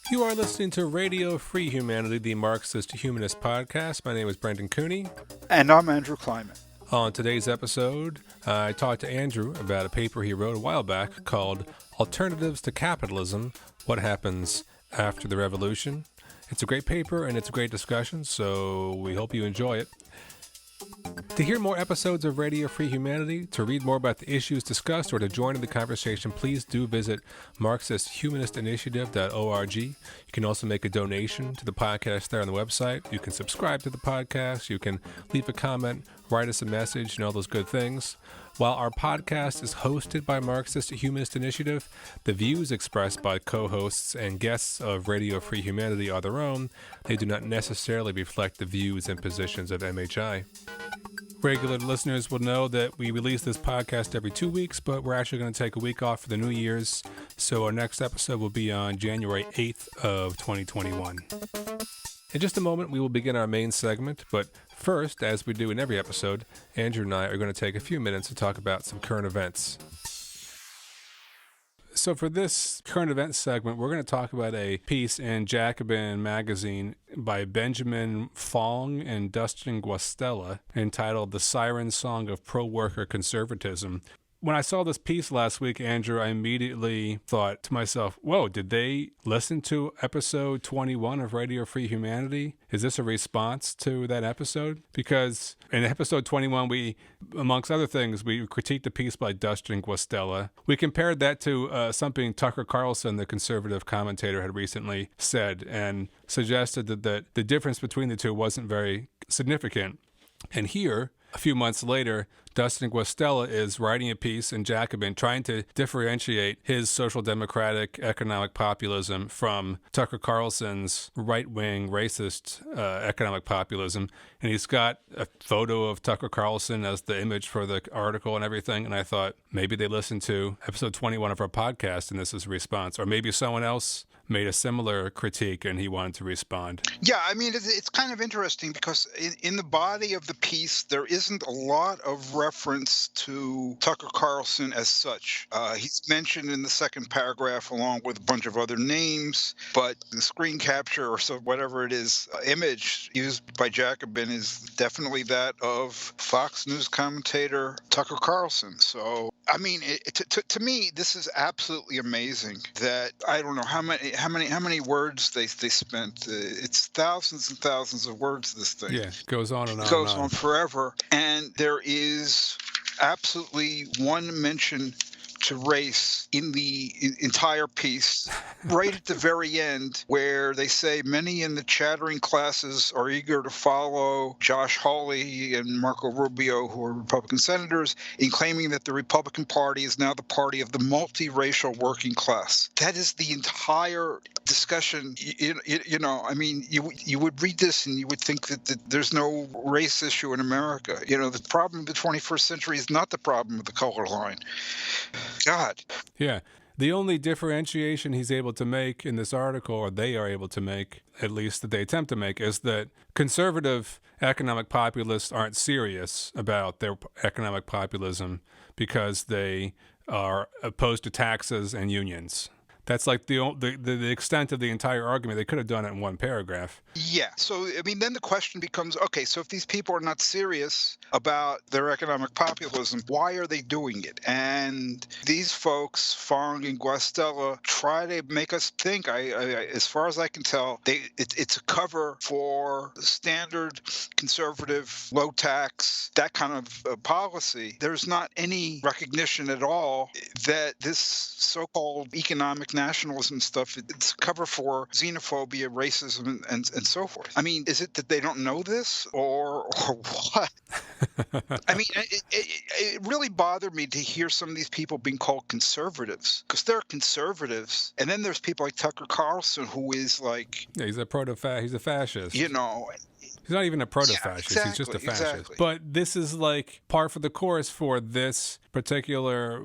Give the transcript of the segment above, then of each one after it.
You are listening to Radio Free Humanity, the Marxist-Humanist podcast. My name is Brendan Cooney. And I'm Andrew Kleiman. On today's episode, I talked to Andrew about a paper he wrote a while back called Alternatives to Capitalism, What Happens After the Revolution. It's a great paper and it's a great discussion, so we hope you enjoy it. To hear more episodes of Radio Free Humanity, to read more about the issues discussed, or to join in the conversation, please do visit Marxist-Humanist-Initiative.org. You can also make a donation to the podcast there on the website. You can subscribe to the podcast. You can leave a comment, write us a message, and all those good things. While our podcast is hosted by Marxist-Humanist Initiative, the views expressed by co-hosts and guests of Radio Free Humanity are their own. They do not necessarily reflect the views and positions of MHI. Regular listeners will know that we release this podcast every 2 weeks, but we're actually going to take a week off for the New Year's, so our next episode will be on January 8th of 2021. In just a moment, we will begin our main segment, but first, as we do in every episode, Andrew and I are going to take a few minutes to talk about some current events. So for this current events segment, we're going to talk about a piece in Jacobin magazine by Benjamin Fong and Dustin Guastella entitled The Siren Song of Pro-Worker Conservatism. When I saw this piece last week, Andrew, I immediately thought to myself, whoa, did they listen to episode 21 of Radio Free Humanity? Is this a response to that episode? Because in episode 21, we, amongst other things, we critiqued a piece by Dustin Guastella. We compared that to something Tucker Carlson, the conservative commentator, had recently said and suggested that the difference between the two wasn't very significant. And here, a few months later, Dustin Guastella is writing a piece in Jacobin trying to differentiate his social democratic economic populism from Tucker Carlson's right-wing racist economic populism. And he's got a photo of Tucker Carlson as the image for the article and everything. And I thought maybe they listened to episode 21 of our podcast and this is a response. Or maybe someone else made a similar critique and he wanted to respond. Yeah, I mean, it's kind of interesting because in the body of the piece, there isn't a lot of reference to Tucker Carlson as such. He's mentioned in the second paragraph along with a bunch of other names, but the screen capture or so whatever it is, image used by Jacobin is definitely that of Fox News commentator Tucker Carlson. So, I mean, to me, this is absolutely amazing that I don't know how many words they spent. It's thousands and thousands of words, this thing. Yeah, it goes on and on. It goes on forever. And there is absolutely one mention to race in the entire piece, right at the very end, where they say many in the chattering classes are eager to follow Josh Hawley and Marco Rubio, who are Republican senators, in claiming that the Republican Party is now the party of the multiracial working class. That is the entire discussion. You know, I mean, you would read this and you would think that there's no race issue in America. You know, the problem of the 21st century is not the problem of the color line. God. Yeah. The only differentiation he's able to make in this article, or they are able to make, at least that they attempt to make, is that conservative economic populists aren't serious about their economic populism because they are opposed to taxes and unions. That's like the extent of the entire argument. They could have done it in one paragraph. Yeah. So, I mean, then the question becomes, okay, so if these people are not serious about their economic populism, why are they doing it? And these folks, Fong and Guastella, try to make us think, as far as I can tell, it's a cover for standard conservative, low tax, that kind of policy. There's not any recognition at all that this so-called economic nationalism stuff, it's a cover for xenophobia, racism, and so forth. I mean, is it that they don't know this or what? I mean, it really bothered me to hear some of these people being called conservatives because they're conservatives. And then there's people like Tucker Carlson, who is like... Yeah, he's a fascist. You know... He's not even a proto-fascist. Yeah, exactly, he's just a fascist. Exactly. But this is like par for the course for this particular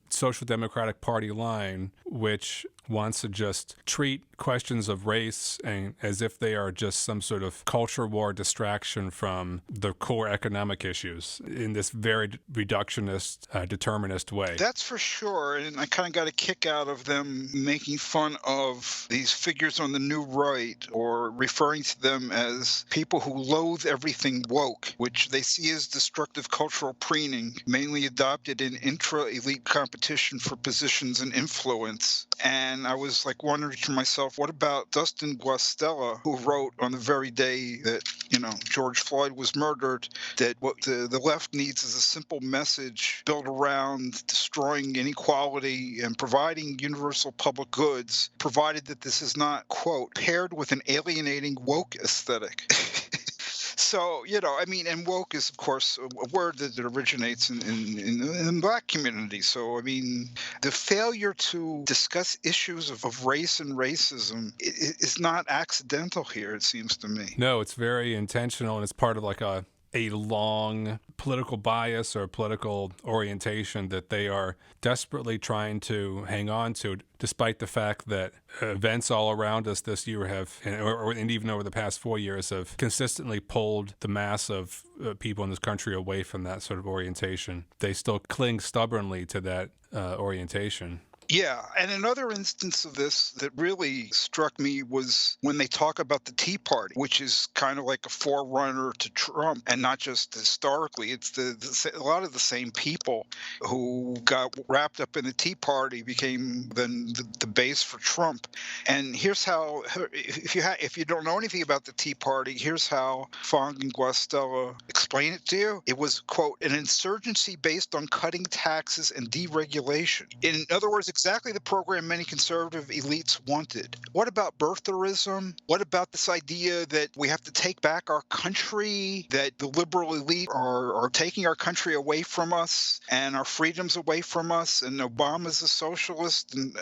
Social Democratic Party line, which wants to just treat questions of race and as if they are just some sort of culture war distraction from the core economic issues in this very reductionist, determinist way. That's for sure. And I kind of got a kick out of them making fun of these figures on the new right, or referring to them as people who loathe everything woke, which they see as destructive cultural preening, mainly adopted in intra-elite competition for positions and influence. And I was like wondering to myself, what about Dustin Guastella, who wrote on the very day that, George Floyd was murdered, that what the left needs is a simple message built around destroying inequality and providing universal public goods, provided that this is not, quote, paired with an alienating woke aesthetic. So, and woke is, of course, a word that originates in Black community. So, the failure to discuss issues of race and racism is not accidental here, it seems to me. No, it's very intentional, and it's part of like a long political bias or political orientation that they are desperately trying to hang on to, despite the fact that events all around us this year have, and even over the past 4 years, have consistently pulled the mass of people in this country away from that sort of orientation. They still cling stubbornly to that orientation. Yeah, and another instance of this that really struck me was when they talk about the Tea Party, which is kind of like a forerunner to Trump, and not just historically. It's a lot of the same people who got wrapped up in the Tea Party became then the base for Trump. And here's how, if you don't know anything about the Tea Party, here's how Fong and Guastella explain it to you. It was, quote, an insurgency based on cutting taxes and deregulation. In other words, exactly the program many conservative elites wanted. What about birtherism? What about this idea that we have to take back our country, that the liberal elite are taking our country away from us and our freedoms away from us, and Obama's a socialist? And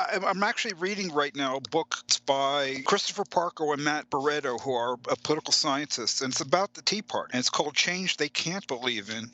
I'm actually reading right now a book by Christopher Parko and Matt Barreto, who are political scientists, and it's about the Tea Party, and it's called Change They Can't Believe In.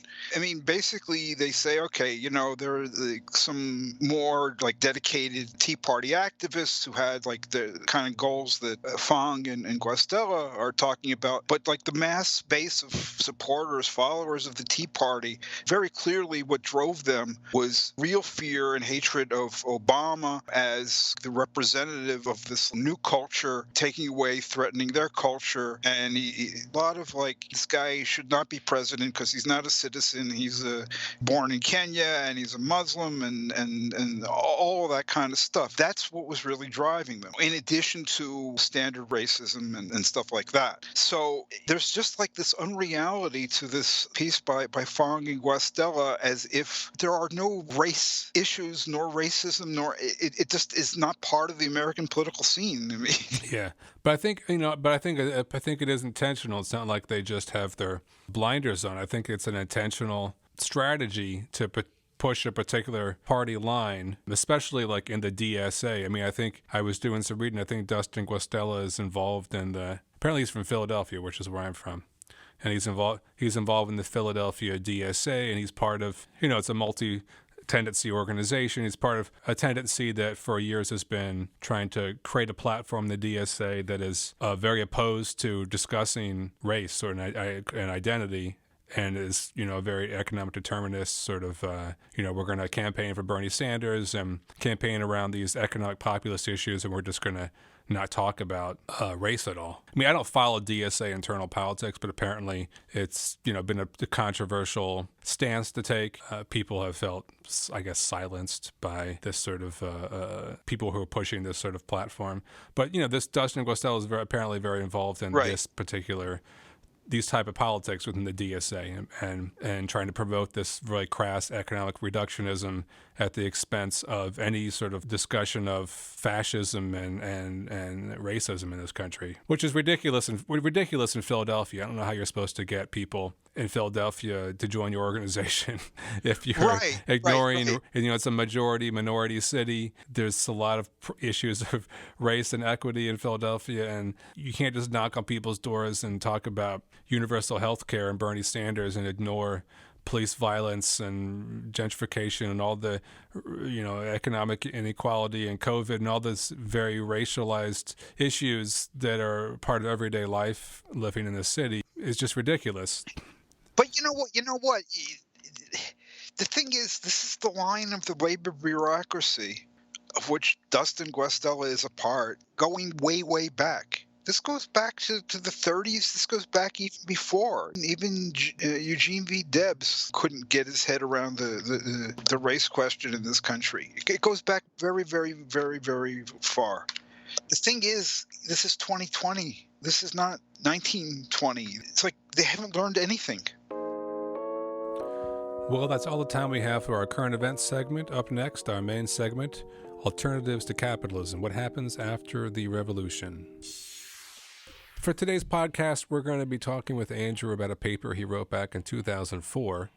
Basically, they say, okay, there are some more like dedicated Tea Party activists who had like the kind of goals that Fong and Guastella are talking about, but like the mass base of supporters, followers of the Tea Party, very clearly what drove them was real fear and hatred of Obama as the representative of this new culture, taking away, threatening their culture. And a lot of like, this guy should not be president because he's not a citizen. He's born in Kenya and he's a Muslim and all of that kind of stuff. That's what was really driving them, in addition to standard racism and stuff like that. So there's just like this unreality to this piece by Fong and Guastella, as if there are no race issues nor racism, nor it just is not part of the American political scene. Yeah, but I think I think it is intentional. It's not like they just have their blinders on. I think it's an intentional strategy to push a particular party line, especially like in the DSA. I think I was doing some reading. I think Dustin Guastella is involved in apparently he's from Philadelphia, which is where I'm from. And he's involved in the Philadelphia DSA, and he's part of, it's a multi-tendency organization. He's part of a tendency that for years has been trying to create a platform, the DSA, that is very opposed to discussing race or an identity, and is, a very economic determinist sort of, we're going to campaign for Bernie Sanders and campaign around these economic populist issues, and we're just going to not talk about race at all. I don't follow DSA internal politics, but apparently it's, been a controversial stance to take. People have felt, I guess, silenced by this sort of people who are pushing this sort of platform. But, this Dustin Guastella is apparently very involved in this particular these type of politics within the DSA and trying to promote this really crass economic reductionism at the expense of any sort of discussion of fascism and racism in this country, which is ridiculous in Philadelphia. I don't know how you're supposed to get people in Philadelphia to join your organization if you're ignoring, it's a minority city. There's a lot of issues of race and equity in Philadelphia, and you can't just knock on people's doors and talk about universal health care and Bernie Sanders and ignore police violence and gentrification and all the, economic inequality and COVID and all those very racialized issues that are part of everyday life living in the city is just ridiculous. But you know what? The thing is, this is the line of the labor bureaucracy of which Dustin Guastella is a part, going way, way back. This goes back to the 30s. This goes back even before. Even Eugene V. Debs couldn't get his head around the race question in this country. It goes back very, very, very, very far. The thing is, this is 2020. This is not 1920. It's like they haven't learned anything. Well, that's all the time we have for our current events segment. Up next, our main segment, Alternatives to Capitalism, What Happens After the Revolution. For today's podcast, we're going to be talking with Andrew about a paper he wrote back in 2004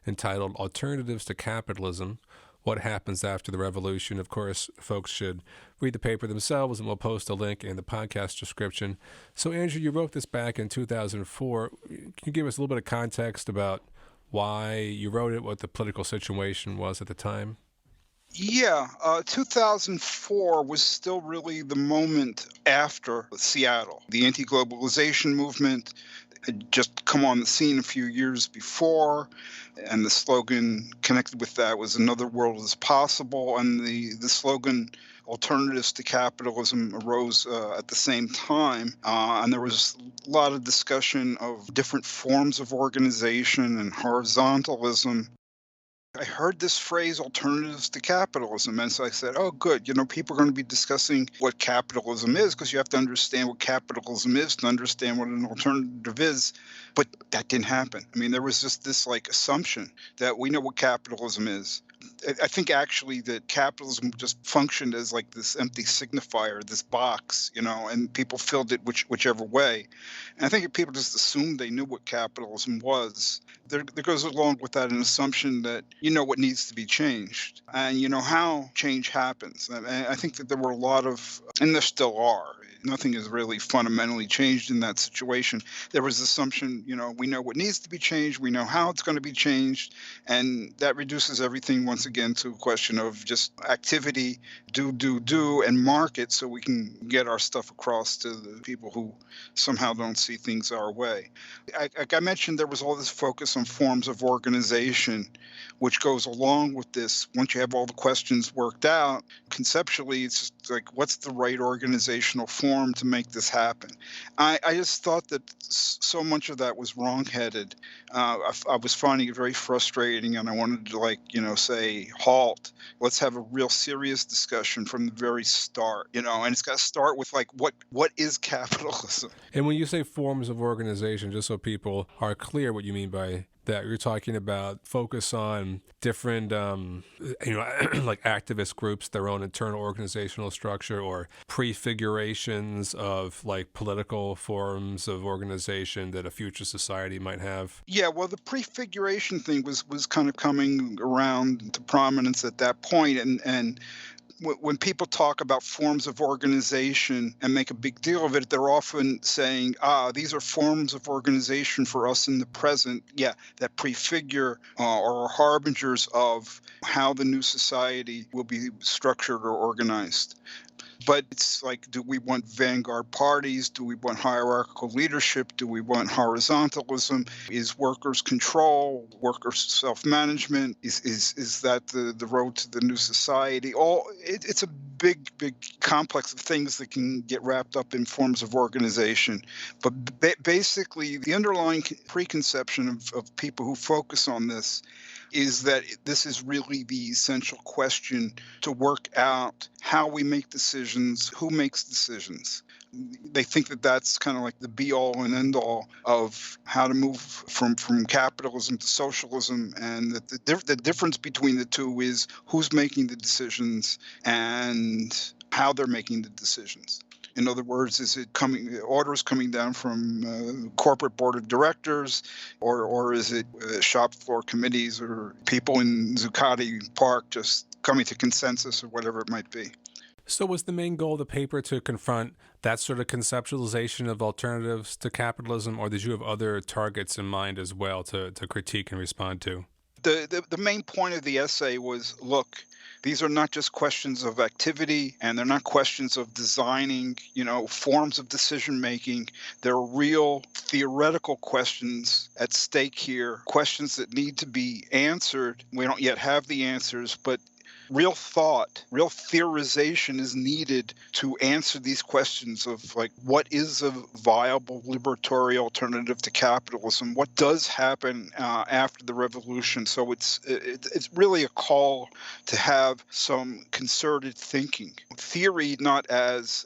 entitled Alternatives to Capitalism, What Happens After the Revolution. Of course, folks should read the paper themselves, and we'll post a link in the podcast description. So, Andrew, you wrote this back in 2004. Can you give us a little bit of context about why you wrote it, what the political situation was at the time? Yeah, 2004 was still really the moment after Seattle. The anti-globalization movement had just come on the scene a few years before, and the slogan connected with that was "Another world is possible," and the slogan "Alternatives to Capitalism" arose at the same time, and there was a lot of discussion of different forms of organization and horizontalism. I heard this phrase, alternatives to capitalism, and so I said, oh, good, people are going to be discussing what capitalism is, because you have to understand what capitalism is to understand what an alternative is. But that didn't happen. I mean, there was just this assumption that we know what capitalism is. I think actually that capitalism just functioned as this empty signifier, this box, and people filled it whichever way. And I think if people just assumed they knew what capitalism was, there goes along with that an assumption that you know what needs to be changed and you know how change happens. And I think that there were a lot of, and there still are, nothing has really fundamentally changed in that situation. There was assumption, we know what needs to be changed, we know how it's going to be changed, and that reduces everything once again to a question of just activity, do, and market, so we can get our stuff across to the people who somehow don't see things our way. Like I mentioned, there was all this focus on forms of organization, which goes along with this. Once you have all the questions worked out, conceptually, it's just what's the right organizational form to make this happen? I just thought that so much of that was wrongheaded. I was finding it very frustrating, and I wanted to say, halt. Let's have a real serious discussion from the very start, and it's got to start with what is capitalism? And when you say forms of organization, just so people are clear what you mean by that, you're talking about focus on different, like activist groups, their own internal organizational structure, or prefigurations of political forms of organization that a future society might have. Yeah, well, the prefiguration thing was kind of coming around to prominence at that point, and when people talk about forms of organization and make a big deal of it, they're often saying, these are forms of organization for us in the present. Yeah, that prefigure or are harbingers of how the new society will be structured or organized. But it's do we want vanguard parties? Do we want hierarchical leadership? Do we want horizontalism? Is workers' control, workers' self-management? Is that the road to the new society? It's a big complex of things that can get wrapped up in forms of organization. But basically, the underlying preconception of people who focus on this is that this is really the essential question to work out how we make decisions, who makes decisions. They think that that's kind of the be-all and end-all of how to move from capitalism to socialism, and that the difference between the two is who's making the decisions and how they're making the decisions. In other words, is it orders coming down from corporate board of directors, or is it shop floor committees or people in Zuccotti Park just coming to consensus or whatever it might be? So was the main goal of the paper to confront that sort of conceptualization of alternatives to capitalism, or did you have other targets in mind as well to critique and respond to? The main point of the essay was, look, these are not just questions of activity, and they're not questions of designing, forms of decision making. There are real theoretical questions at stake here, questions that need to be answered. We don't yet have the answers, but real thought, real theorization is needed to answer these questions of, like, what is a viable liberatory alternative to capitalism? What does happen after the revolution? So it's really a call to have some concerted thinking, theory not as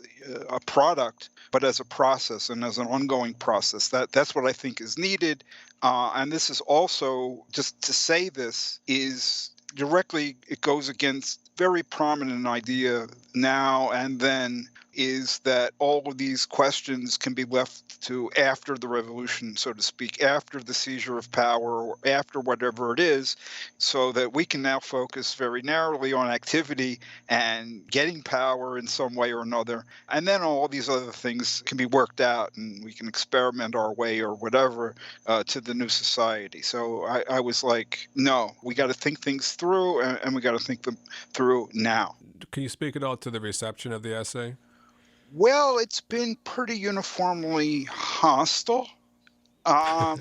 a product, but as a process and as an ongoing process. That's what I think is needed. And this is also, just to say this, is directly, it goes against very prominent idea now and then, is that all of these questions can be left to after the revolution, so to speak, after the seizure of power, or after whatever it is, so that we can now focus very narrowly on activity and getting power in some way or another. And then all these other things can be worked out, and we can experiment our way or whatever to the new society. So I was like, no, we got to think things through, and we got to think them through now. Can you speak at all to the reception of the essay? Well, it's been pretty uniformly hostile. Um,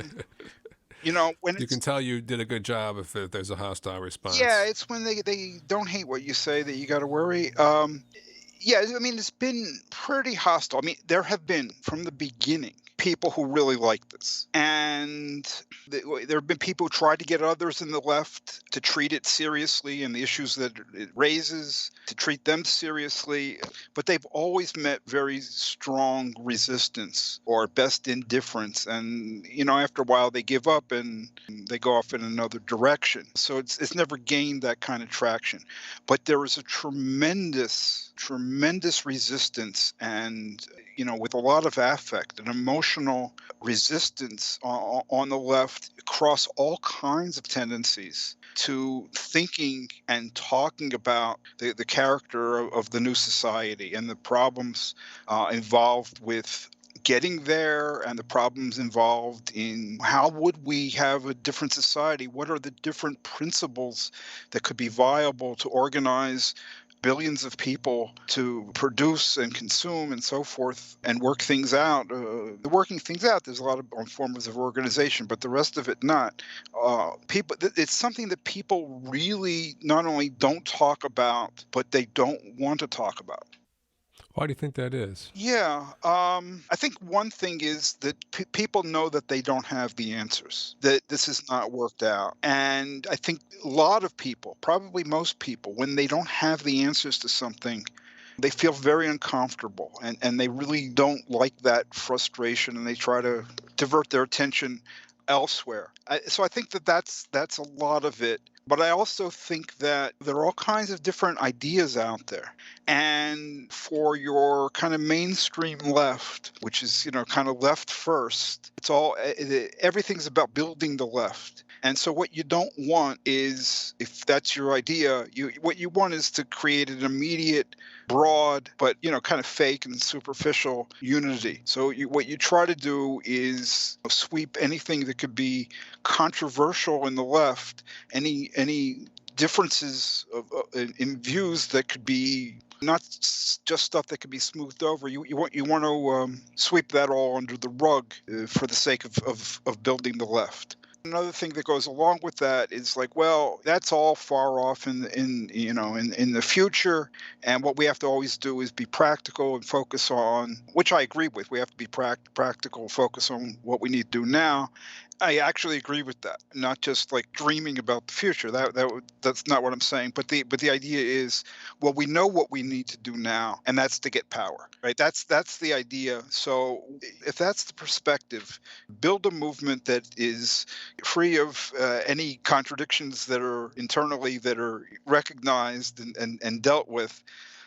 when You it's can tell you did a good job if there's a hostile yeah, response. it's when they don't hate what you say that you got to worry. Yeah, I mean, it's been pretty hostile. I mean, there have been from the beginning people who really like this, and there have been people who tried to get others in the left to treat it seriously and the issues that it raises, to treat them seriously, but they've always met very strong resistance, or at best indifference, and after a while they give up and they go off in another direction. So it's never gained that kind of traction, but there is a tremendous resistance, and with a lot of affect and emotional resistance on the left across all kinds of tendencies to thinking and talking about the character of the new society and the problems involved with getting there, and the problems involved in how would we have a different society, what are the different principles that could be viable to organize billions of people to produce and consume and so forth and work things out. Working things out, there's a lot of forms of organization, but the rest of it not. It's something that people really not only don't talk about, but they don't want to talk about. Why do you think that is? Yeah, I think one thing is that people know that they don't have the answers, that this is not worked out. And I think a lot of people, probably most people, when they don't have the answers to something, they feel very uncomfortable, and they really don't like that frustration, and they try to divert their attention elsewhere. So I think that that's a lot of it. But I also think that there are all kinds of different ideas out there. And for your kind of mainstream left, which is, kind of left first, everything's about building the left. And so what you don't want is, if that's your idea, what you want is to create an immediate, broad, but kind of fake and superficial unity. So what you try to do is sweep anything that could be controversial in the left, any differences in views that could be not just stuff that could be smoothed over. You want to sweep that all under the rug for the sake of building the left. Another thing that goes along with that is like, well, that's all far off in the future, and what we have to always do is be practical and focus on, which I agree with. We have to be practical, focus on what we need to do now. I actually agree with that. Not just like dreaming about the future. That's not what I'm saying. But the idea is, well, we know what we need to do now, and that's to get power, right? That's the idea. So if that's the perspective, build a movement that is free of any contradictions that are internally, that are recognized and dealt with.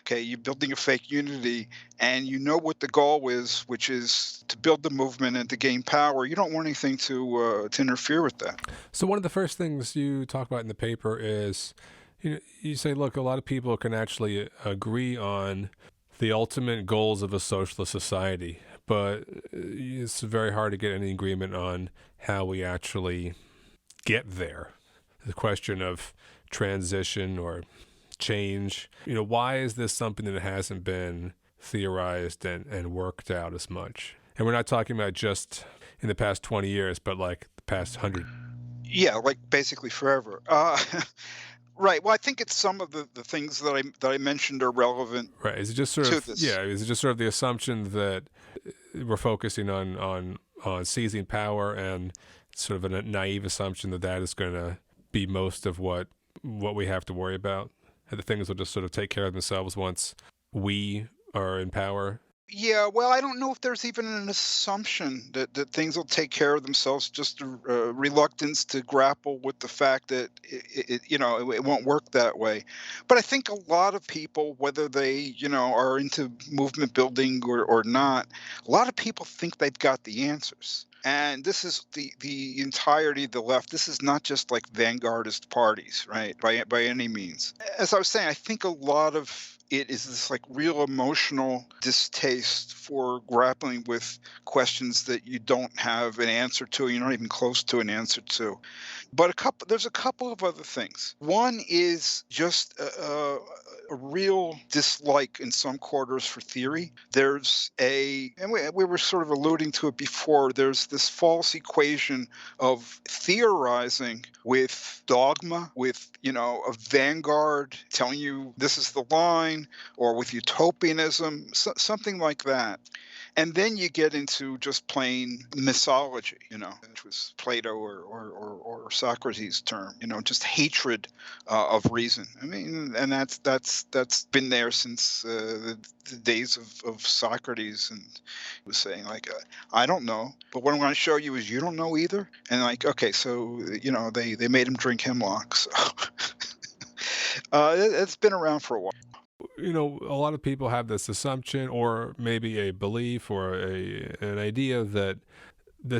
Okay, you're building a fake unity, and you know what the goal is, which is to build the movement and to gain power. You don't want anything to interfere with that. So one of the first things you talk about in the paper is You say, look, a lot of people can actually agree on the ultimate goals of a socialist society, but it's very hard to get any agreement on how we actually get there. The question of transition or change, why is this something that hasn't been theorized and worked out as much? And we're not talking about just in the past 20 years, but like the past 100. Yeah, like basically forever. Right. Well, I think it's some of the things that I mentioned are relevant Right. Is it just sort to of, this. yeah, is it just sort of the assumption that we're focusing on seizing power, and sort of a naive assumption that that is going to be most of what we have to worry about? And the things will just sort of take care of themselves once we are in power? Yeah, well, I don't know if there's even an assumption that things will take care of themselves, just a reluctance to grapple with the fact that it won't work that way. But I think a lot of people, whether they, are into movement building or not, a lot of people think they've got the answers. And this is the entirety of the left. This is not just like vanguardist parties, right? By any means. As I was saying, I think a lot of it is this like real emotional distaste for grappling with questions that you don't have an answer to, you're not even close to an answer to. But there's a couple of other things. One is just a real dislike in some quarters for theory. And we were sort of alluding to it before, there's this false equation of theorizing with dogma, with, a vanguard telling you this is the line, or with utopianism, something like that. And then you get into just plain mythology, which was Plato or Socrates' term, just hatred of reason. I mean, and that's been there since the days of Socrates, and he was saying like, I don't know, but what I'm going to show you is you don't know either. And like, okay, so they made him drink hemlock. So it's been around for a while. A lot of people have this assumption, or maybe a belief, or an idea that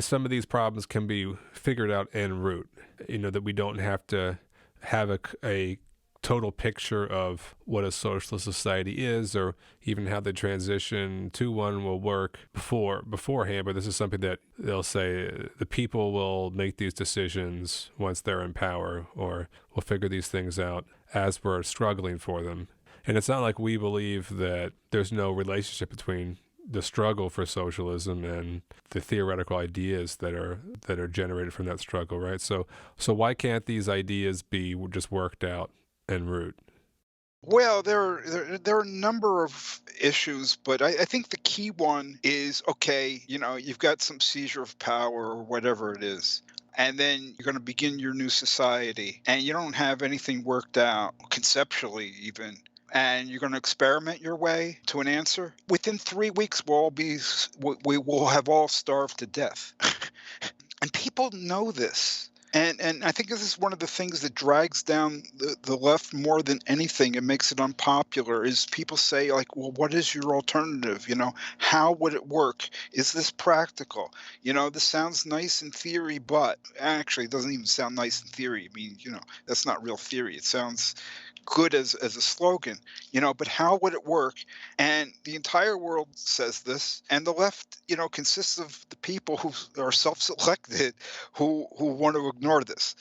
some of these problems can be figured out en route. That we don't have to have a total picture of what a socialist society is, or even how the transition to one will work beforehand. But this is something that they'll say the people will make these decisions once they're in power, or will figure these things out as we're struggling for them. And it's not like we believe that there's no relationship between the struggle for socialism and the theoretical ideas that are generated from that struggle, right? So why can't these ideas be just worked out en route? Well, there are a number of issues, but I think the key one is, okay, you've got some seizure of power or whatever it is. And then you're going to begin your new society, and you don't have anything worked out conceptually even, and you're going to experiment your way to an answer. Within 3 weeks, we will have all starved to death. And people know this. And I think this is one of the things that drags down the left more than anything and makes it unpopular, is people say like, well, what is your alternative? How would it work? Is this practical? This sounds nice in theory, but actually it doesn't even sound nice in theory. I mean, that's not real theory. It sounds good as a slogan, but how would it work? And the entire world says this, and the left, consists of the people who are self-selected, who want to ignore this.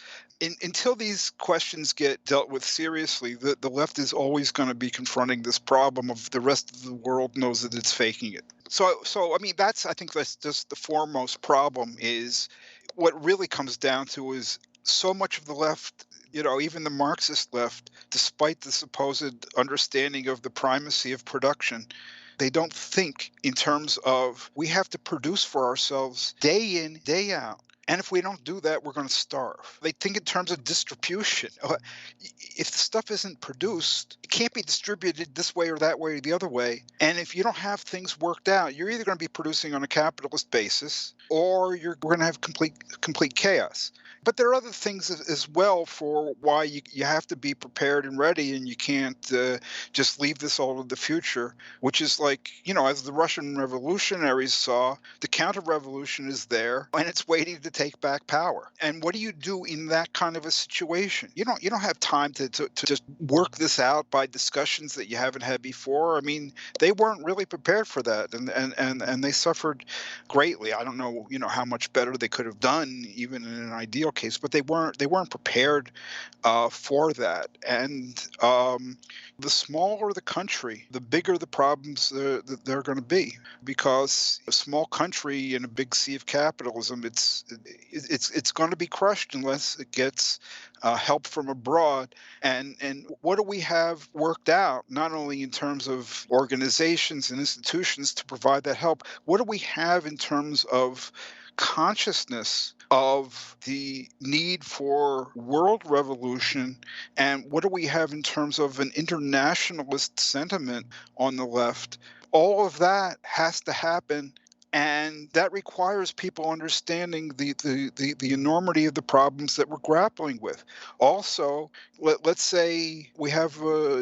Until these questions get dealt with seriously, the left is always going to be confronting this problem of the rest of the world knows that it's faking it. So I mean, I think that's just the foremost problem. Is what really comes down to is so much of the left, even the Marxist left, despite the supposed understanding of the primacy of production, they don't think in terms of we have to produce for ourselves day in, day out. And if we don't do that, we're going to starve. They think in terms of distribution. If the stuff isn't produced, it can't be distributed this way or that way or the other way. And if you don't have things worked out, you're either going to be producing on a capitalist basis, or we're going to have complete chaos. But there are other things as well for why you have to be prepared and ready, and you can't just leave this all to the future, which is like, as the Russian revolutionaries saw, the counter-revolution is there and it's waiting to take back power. And what do you do in that kind of a situation? You don't have time to just work this out by discussions that you haven't had before. I mean, they weren't really prepared for that, and they suffered greatly. I don't know, how much better they could have done, even in an ideal case, but they weren't prepared for that. And the smaller the country, the bigger the problems that they're going to be, because a small country in a big sea of capitalism, it's going to be crushed unless it gets help from abroad. And what do we have worked out, not only in terms of organizations and institutions to provide that help? What do we have in terms of consciousness of the need for world revolution, and what do we have in terms of an internationalist sentiment on the left? All of that has to happen, and that requires people understanding the enormity of the problems that we're grappling with. Also, let's say we have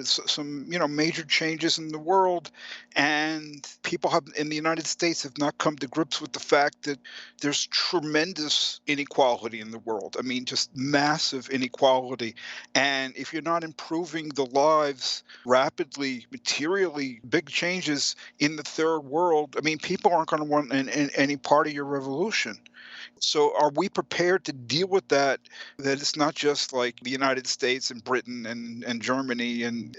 some major changes in the world, and people have in the United States have not come to grips with the fact that there's tremendous inequality in the world. I mean, just massive inequality. And if you're not improving the lives rapidly, materially, big changes in the third world, I mean, people aren't going to want any part of your revolution. So are we prepared to deal with that? That it's not just like the United States and Britain and Germany, and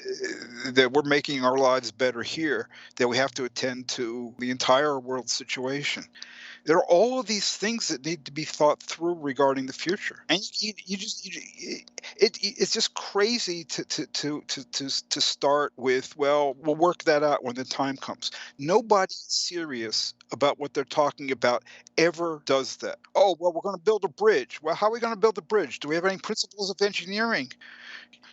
that we're making our lives better here, that we have to attend to the entire world situation. There are all of these things that need to be thought through regarding the future, and it's just crazy to start with. Well, we'll work that out when the time comes. Nobody serious about what they're talking about ever does that. Oh, well, we're going to build a bridge. Well, how are we going to build a bridge? Do we have any principles of engineering?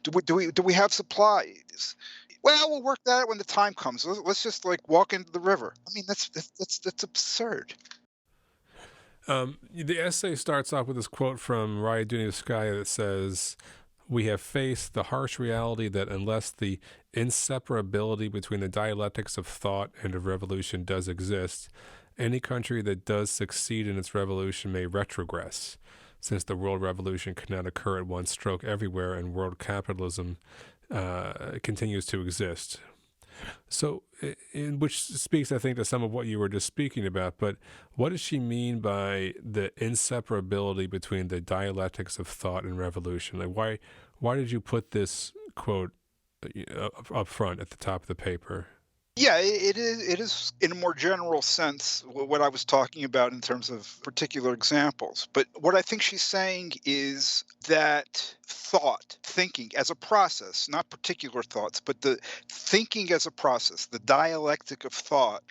Do we have supplies? Well, we'll work that out when the time comes. Let's just like walk into the river. I mean, that's absurd. The essay starts off with this quote from Raya Dunayevskaya that says, "We have faced the harsh reality that unless the inseparability between the dialectics of thought and of revolution does exist, any country that does succeed in its revolution may retrogress, since the world revolution cannot occur at one stroke everywhere and world capitalism continues to exist." So, in which speaks, I think, to some of what you were just speaking about. But what does she mean by the inseparability between the dialectics of thought and revolution? Like, why did you put this quote up front at the top of the paper? Yeah, it is in a more general sense what I was talking about in terms of particular examples. But what I think she's saying is that thinking as a process, not particular thoughts, but the thinking as a process, the dialectic of thought,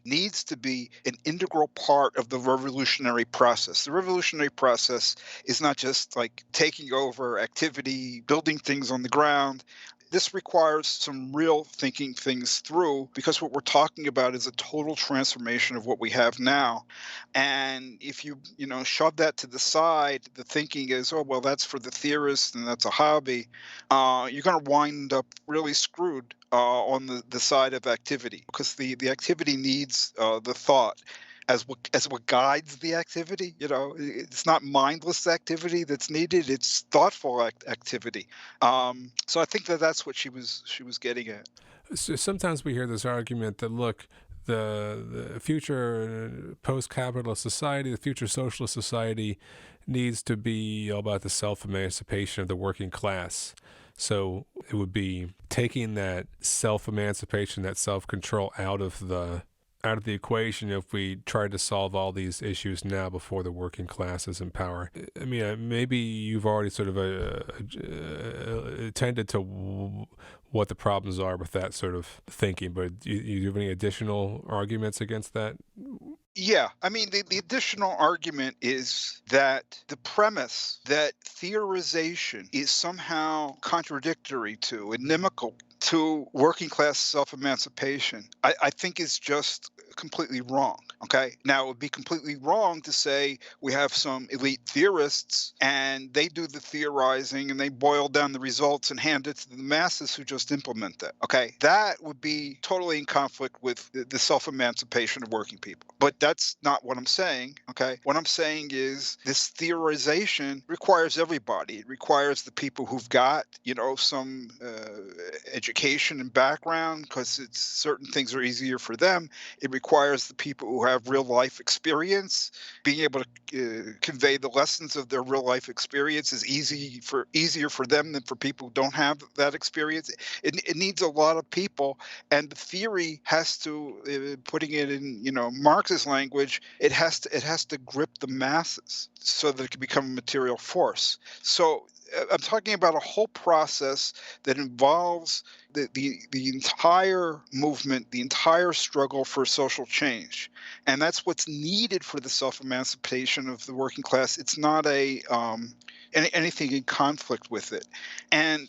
needs to be an integral part of the revolutionary process. The revolutionary process is not just like taking over activity, building things on the ground. This requires some real thinking things through, because what we're talking about is a total transformation of what we have now. And if you shove that to the side, the thinking is, oh, well, that's for the theorists and that's a hobby. You're going to wind up really screwed on the side of activity, because the activity needs the thought as what guides the activity. It's not mindless activity that's needed; it's thoughtful activity. So I think that's what she was getting at. So sometimes we hear this argument that, look, the future post-capitalist society, the future socialist society, needs to be all about the self-emancipation of the working class. So it would be taking that self-emancipation, that self-control out of the equation if we tried to solve all these issues now before the working class is in power. I mean, maybe you've already sort of attended to what the problems are with that sort of thinking, but do you have any additional arguments against that? Yeah, I mean, the additional argument is that the premise that theorization is somehow contradictory to, inimical to working class self emancipation, I think is just completely wrong. Okay. Now, it would be completely wrong to say we have some elite theorists and they do the theorizing and they boil down the results and hand it to the masses who just implement that. Okay. That would be totally in conflict with the self-emancipation of working people. But that's not what I'm saying. Okay. What I'm saying is this theorization requires everybody. It requires the people who've got, some education and background, because it's certain things are easier for them. It requires the people who have real life experience. Being able to convey the lessons of their real life experience is easier for them than for people who don't have that experience. It needs a lot of people, and the theory has to, putting it in Marx's language, it has to grip the masses so that it can become a material force. So I'm talking about a whole process that involves the entire movement, the entire struggle for social change, and that's what's needed for the self-emancipation of the working class. It's not anything in conflict with it. And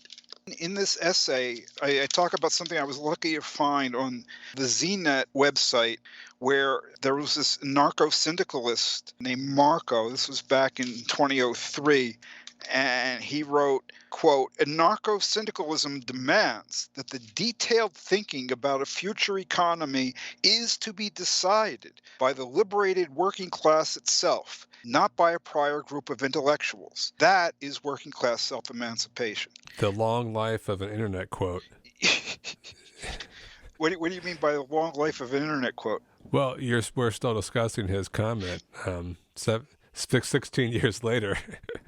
in this essay, I talk about something I was lucky to find on the ZNet website, where there was this narco-syndicalist named Marco. This was back in 2003. And he wrote, quote, "Anarcho-syndicalism demands that the detailed thinking about a future economy is to be decided by the liberated working class itself, not by a prior group of intellectuals. That is working class self-emancipation." The long life of an internet quote. What do you mean by the long life of an internet quote? Well, we're still discussing his comment 16 years later.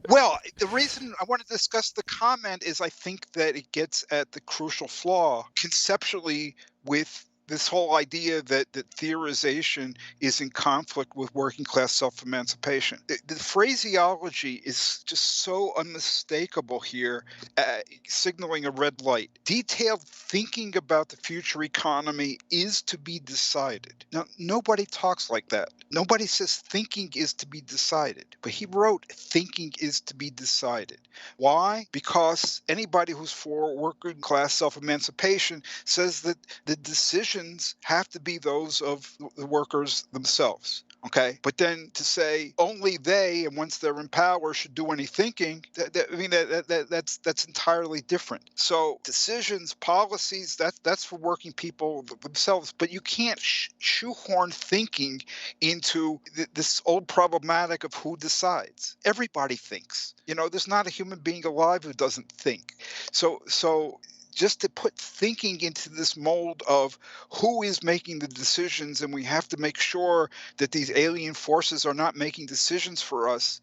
Well, the reason I want to discuss the comment is I think that it gets at the crucial flaw conceptually with this whole idea that theorization is in conflict with working class self-emancipation. The phraseology is just so unmistakable here, signaling a red light. Detailed thinking about the future economy is to be decided. Now, nobody talks like that. Nobody says thinking is to be decided, but he wrote thinking is to be decided. Why? Because anybody who's for working class self-emancipation says that the decisions have to be those of the workers themselves. Okay, but then to say only they, and once they're in power, should do any thinking, that's entirely different. So decisions, policies, that's for working people themselves. But you can't shoehorn thinking into this old problematic of who decides. Everybody thinks. There's not a human being alive who doesn't think. So just to put thinking into this mold of who is making the decisions, and we have to make sure that these alien forces are not making decisions for us,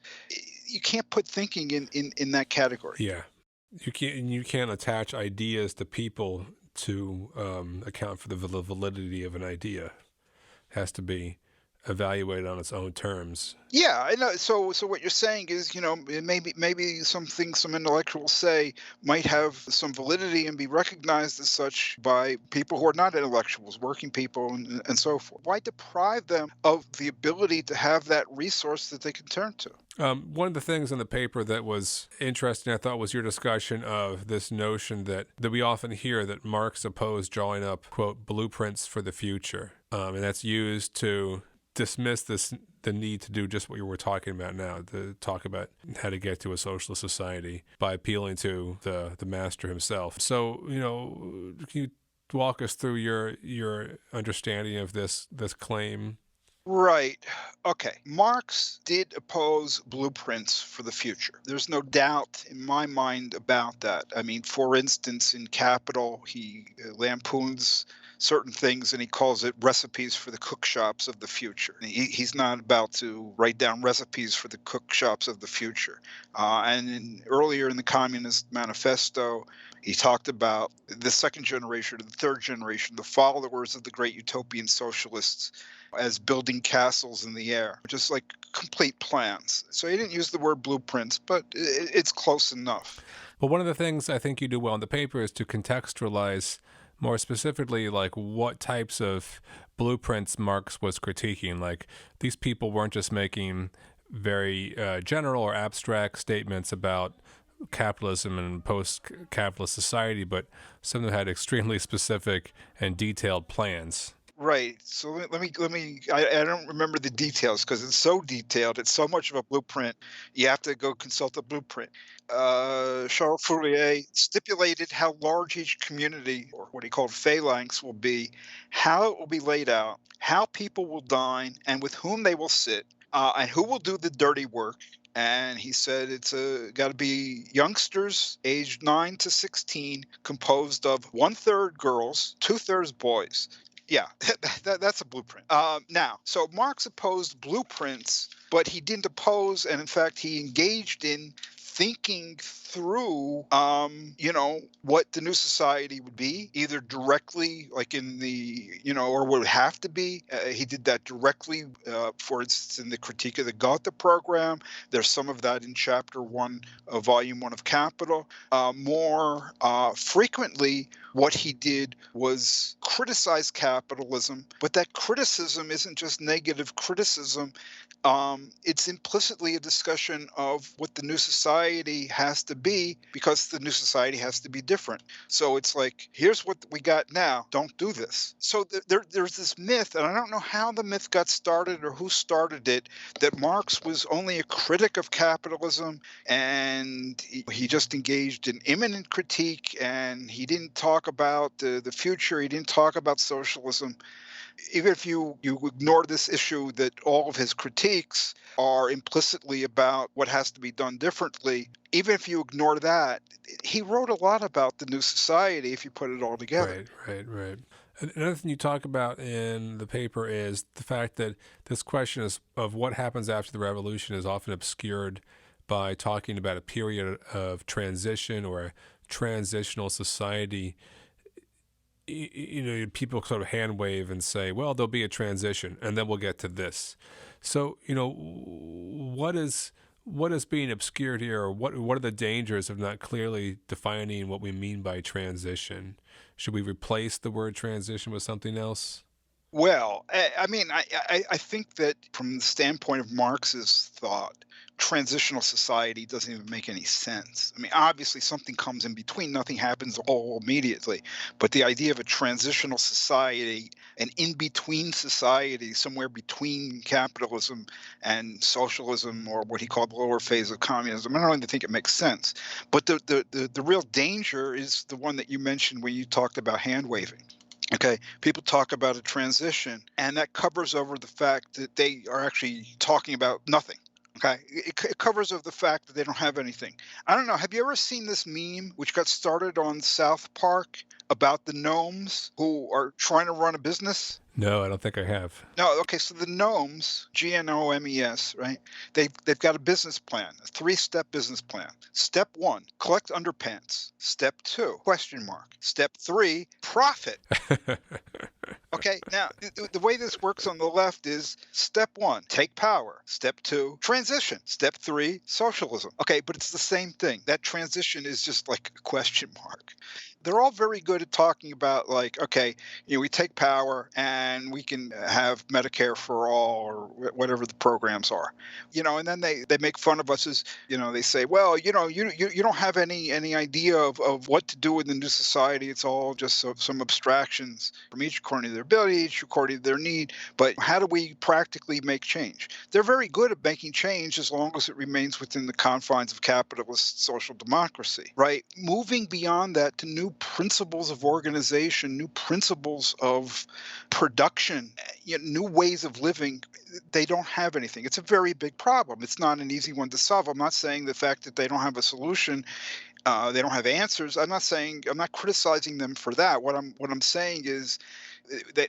you can't put thinking in that category. Yeah, you can't attach ideas to people to account for the validity of an idea. It has to be evaluated on its own terms. Yeah, I know. So what you're saying is, maybe some things some intellectuals say might have some validity and be recognized as such by people who are not intellectuals, working people, and so forth. Why deprive them of the ability to have that resource that they can turn to? One of the things in the paper that was interesting, I thought, was your discussion of this notion that we often hear that Marx opposed drawing up, quote, blueprints for the future. And that's used to dismiss the need to do just what you were talking about now, to talk about how to get to a socialist society by appealing to the master himself. So, can you walk us through your understanding of this claim? Right. Okay. Marx did oppose blueprints for the future. There's no doubt in my mind about that. I mean, for instance, in Capital, he lampoons certain things and he calls it recipes for the cookshops of the future. He's not about to write down recipes for the cookshops of the future. Earlier in the Communist Manifesto, he talked about the second generation or the third generation, the followers of the great utopian socialists, as building castles in the air, just like complete plans. So he didn't use the word blueprints, but it's close enough. Well, one of the things I think you do well in the paper is to contextualize more specifically, like what types of blueprints Marx was critiquing. Like these people weren't just making very general or abstract statements about capitalism and post-capitalist society, but some of them had extremely specific and detailed plans. Right. So I don't remember the details because it's so detailed. It's so much of a blueprint. You have to go consult the blueprint. Charles Fourier stipulated how large each community, or what he called phalanx, will be, how it will be laid out, how people will dine, and with whom they will sit, and who will do the dirty work. And he said it's got to be youngsters aged 9 to 16, composed of one third girls, two-thirds boys. Yeah, that's a blueprint. Now, so Marx opposed blueprints, but he didn't oppose, and in fact, he engaged in thinking through, what the new society would be, either directly, like in the, or would have to be. He did that directly, for instance, in the Critique of the Gotha program. There's some of that in Chapter 1 of Volume 1 of Capital. More frequently, what he did was criticize capitalism, but that criticism isn't just negative criticism. It's implicitly a discussion of what the new society has to be, because the new society has to be different. So it's like, here's what we got now. Don't do this. So there's this myth, and I don't know how the myth got started or who started it, that Marx was only a critic of capitalism, and he just engaged in immanent critique, and he didn't talk about the future. He didn't talk about socialism. Even if you ignore this issue, that all of his critiques are implicitly about what has to be done differently, even if you ignore that, he wrote a lot about the new society if you put it all together. Right, right, right. Another thing you talk about in the paper is the fact that this question of what happens after the revolution is often obscured by talking about a period of transition or a transitional society. People sort of hand wave and say, well, there'll be a transition and then we'll get to this. So, what is being obscured here, or what are the dangers of not clearly defining what we mean by transition? Should we replace the word transition with something else? Well, I think that from the standpoint of Marx's thought, transitional society doesn't even make any sense. I mean, obviously, something comes in between, nothing happens all immediately. But the idea of a transitional society, an in between society, somewhere between capitalism and socialism, or what he called the lower phase of communism, I don't even think it makes sense. But the real danger is the one that you mentioned when you talked about hand waving. Okay, people talk about a transition, and that covers over the fact that they are actually talking about nothing. Okay, it covers over the fact that they don't have anything. I don't know. Have you ever seen this meme, which got started on South Park, about the gnomes who are trying to run a business? No, I don't think I have. No, okay, so the gnomes, GNOMES, right? They've got a business plan, a 3-step business plan. Step 1, collect underpants. Step 2, question mark. Step 3, profit. Okay, now the way this works on the left is step 1, take power. Step 2, transition. Step 3, socialism. Okay, but it's the same thing. That transition is just like a question mark. They're all very good at talking about, like, okay, we take power and we can have Medicare for all, or whatever the programs are, and then they make fun of us as, they say, well, you don't have any idea of what to do in the new society. It's all just some abstractions from each according to their ability, each according to their need. But how do we practically make change? They're very good at making change as long as it remains within the confines of capitalist social democracy, right? Moving beyond that to new principles of organization, new principles of production, new ways of living, they don't have anything. It's a very big problem. It's not an easy one to solve. I'm not saying the fact that they don't have a solution, they don't have answers. I'm not criticizing them for that. What I'm saying is,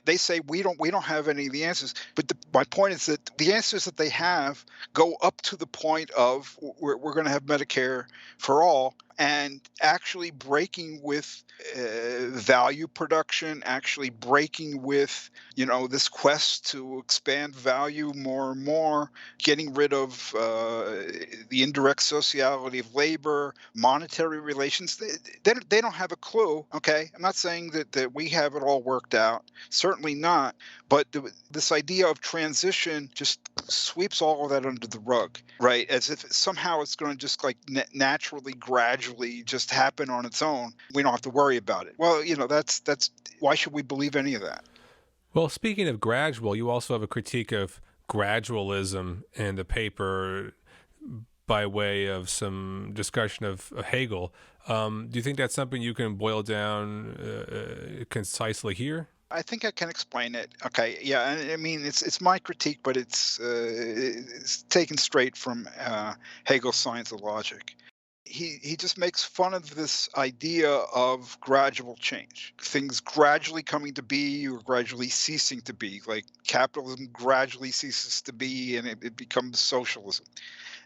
they say we don't have any of the answers. But my point is that the answers that they have go up to the point of we're going to have Medicare for all, and actually breaking with value production, actually breaking with this quest to expand value more and more, getting rid of the indirect sociality of labor, monetary relations. They don't have a clue. Okay, I'm not saying that we have it all worked out. Certainly not. But this idea of transition just sweeps all of that under the rug, right? As if somehow it's going to just like naturally, gradually just happen on its own. We don't have to worry about it. Well, that's why should we believe any of that? Well, speaking of gradual, you also have a critique of gradualism in the paper by way of some discussion of Hegel. Do you think that's something you can boil down concisely here? I think I can explain it. Okay, yeah, I mean it's my critique, but it's taken straight from Hegel's Science of Logic. He just makes fun of this idea of gradual change, things gradually coming to be or gradually ceasing to be, like capitalism gradually ceases to be and it becomes socialism.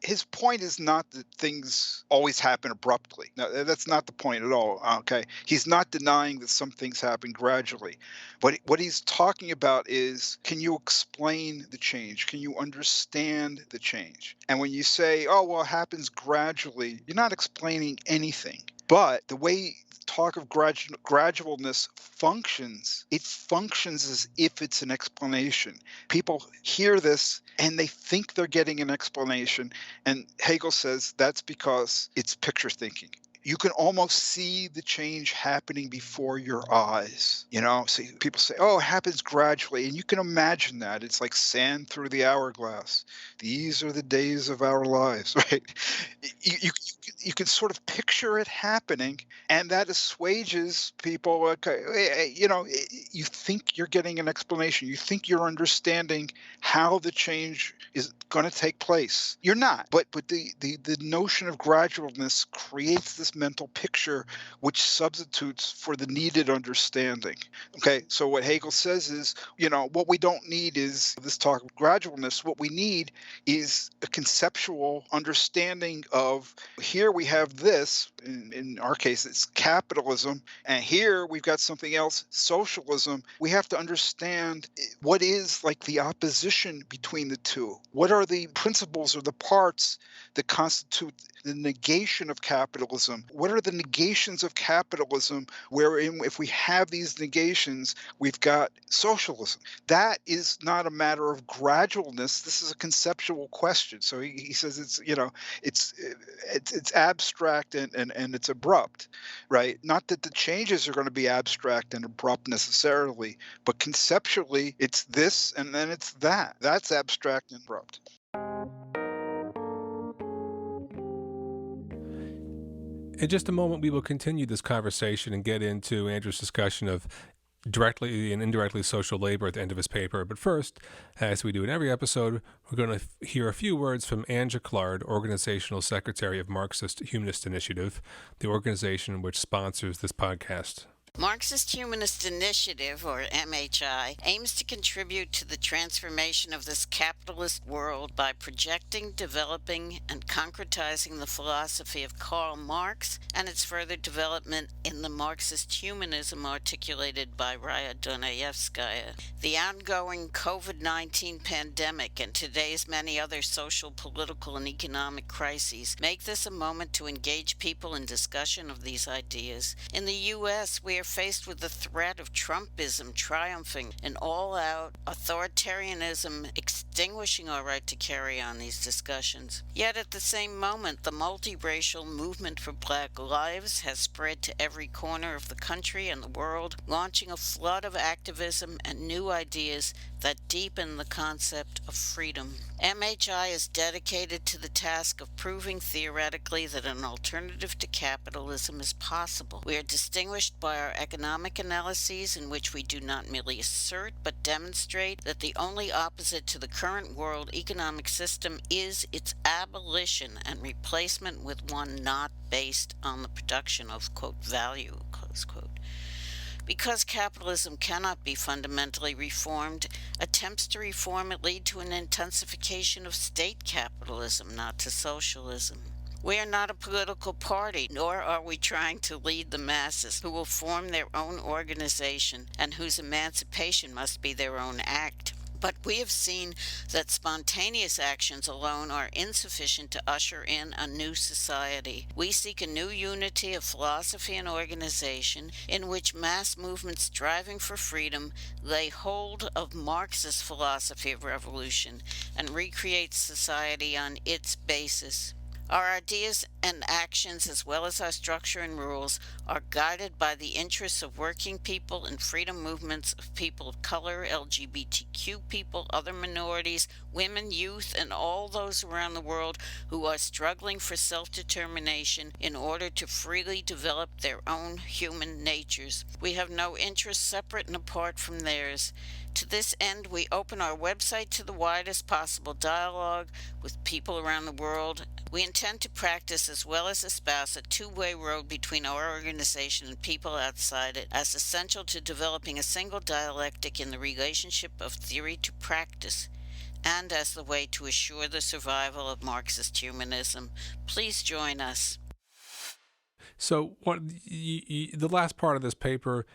His point is not that things always happen abruptly. No, that's not the point at all. Okay, he's not denying that some things happen gradually. What he's talking about is, can you explain the change? Can you understand the change? And when you say, oh well, it happens gradually, you're not explaining anything. But the way talk of gradualness functions, it functions as if it's an explanation. People hear this and they think they're getting an explanation. And Hegel says that's because it's picture thinking. You can almost see the change happening before your eyes. So people say, oh, it happens gradually. And you can imagine that. It's like sand through the hourglass. These are the days of our lives, right? You can sort of picture it happening, and that assuages people. Okay, you think you're getting an explanation. You think you're understanding how the change is going to take place. You're not. But the notion of gradualness creates this mental picture which substitutes for the needed understanding. Okay, so what Hegel says is, what we don't need is this talk of gradualness. What we need is a conceptual understanding of, here we have this, in our case it's capitalism, and here we've got something else, socialism. We have to understand what is like the opposition between the two. What are the principles or the parts that constitute the negation of capitalism? What are the negations of capitalism, wherein if we have these negations, we've got socialism? That is not a matter of gradualness. This is a conceptual question. So he says it's abstract and it's abrupt, right? Not that the changes are going to be abstract and abrupt necessarily, but conceptually it's this and then it's that. That's abstract and abrupt. In just a moment, we will continue this conversation and get into Andrew's discussion of directly and indirectly social labor at the end of his paper. But first, as we do in every episode, we're going to hear a few words from Anja Clark, Organizational Secretary of Marxist-Humanist Initiative, the organization which sponsors this podcast. Marxist-Humanist Initiative, or MHI, aims to contribute to the transformation of this capitalist world by projecting, developing, and concretizing the philosophy of Karl Marx and its further development in the Marxist-Humanism articulated by Raya Dunayevskaya. The ongoing COVID-19 pandemic and today's many other social, political, and economic crises make this a moment to engage people in discussion of these ideas. In the U.S., we are faced with the threat of Trumpism triumphing, an all-out authoritarianism extinguishing our right to carry on these discussions. Yet at the same moment, the multiracial movement for Black lives has spread to every corner of the country and the world, launching a flood of activism and new ideas that deepen the concept of freedom. MHI is dedicated to the task of proving theoretically that an alternative to capitalism is possible. We are distinguished by our economic analyses in which we do not merely assert but demonstrate that the only opposite to the current world economic system is its abolition and replacement with one not based on the production of, quote, value, close quote. Because capitalism cannot be fundamentally reformed, attempts to reform it lead to an intensification of state capitalism, not to socialism. We are not a political party, nor are we trying to lead the masses who will form their own organization and whose emancipation must be their own act. But we have seen that spontaneous actions alone are insufficient to usher in a new society. We seek a new unity of philosophy and organization in which mass movements striving for freedom lay hold of Marx's philosophy of revolution and recreate society on its basis. Our ideas and actions, as well as our structure and rules, are guided by the interests of working people and freedom movements of people of color, LGBTQ people, other minorities, women, youth, and all those around the world who are struggling for self-determination in order to freely develop their own human natures. We have no interests separate and apart from theirs. To this end, we open our website to the widest possible dialogue with people around the world. We intend to practice as well as espouse a two-way road between our organization and people outside it as essential to developing a single dialectic in the relationship of theory to practice, and as the way to assure the survival of Marxist-Humanism. Please join us. So the last part of this paper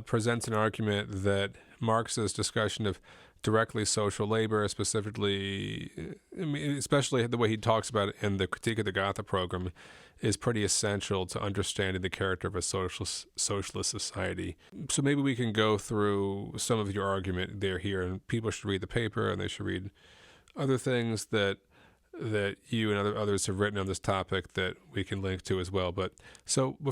presents an argument that Marx's discussion of directly social labor, specifically, especially the way he talks about it in the Critique of the Gotha program, is pretty essential to understanding the character of a socialist society. So maybe we can go through some of your argument there here, and people should read the paper, and they should read other things that you and others have written on this topic that we can link to as well. But